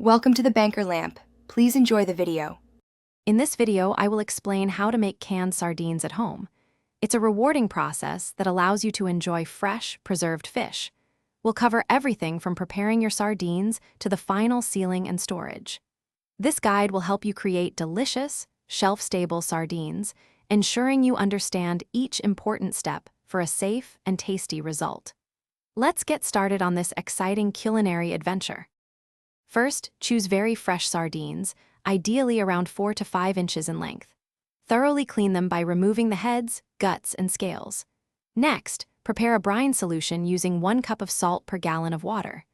Welcome to the Banker Lamp. Please enjoy the video. In this video, I will explain how to make canned sardines at home. It's a rewarding process that allows you to enjoy fresh, preserved fish. We'll cover everything from preparing your sardines to the final sealing and storage. This guide will help you create delicious, shelf-stable sardines, ensuring you understand each important step for a safe and tasty result. Let's get started on this exciting culinary adventure. First, choose very fresh sardines, ideally around 4 to 5 inches in length. Thoroughly clean them by removing the heads, guts, and scales. Next, prepare a brine solution using 1 cup of salt per gallon of water.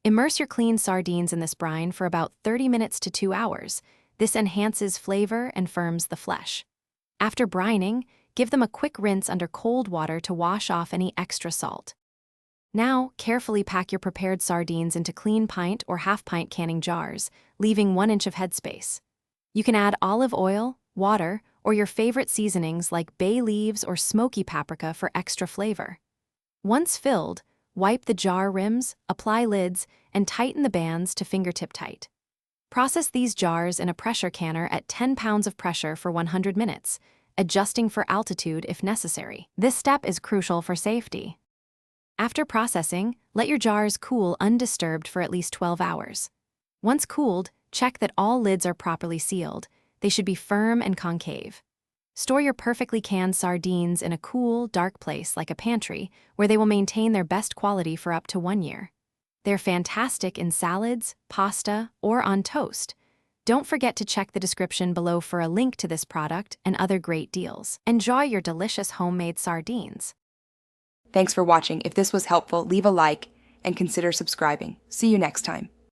Immerse your cleaned sardines in this brine for about 30 minutes to 2 hours. This enhances flavor and firms the flesh. After brining, give them a quick rinse under cold water to wash off any extra salt. Now, carefully pack your prepared sardines into clean pint or half-pint canning jars, leaving 1 inch of headspace. You can add olive oil, water, or your favorite seasonings like bay leaves or smoky paprika for extra flavor. Once filled, wipe the jar rims, apply lids, and tighten the bands to fingertip tight. Process these jars in a pressure canner at 10 pounds of pressure for 100 minutes, adjusting for altitude if necessary. This step is crucial for safety. After processing, let your jars cool undisturbed for at least 12 hours. Once cooled, check that all lids are properly sealed. They should be firm and concave. Store your perfectly canned sardines in a cool, dark place like a pantry, where they will maintain their best quality for up to 1 year. They're fantastic in salads, pasta, or on toast. Don't forget to check the description below for a link to this product and other great deals. Enjoy your delicious homemade sardines. Thanks for watching. If this was helpful, leave a like and consider subscribing. See you next time.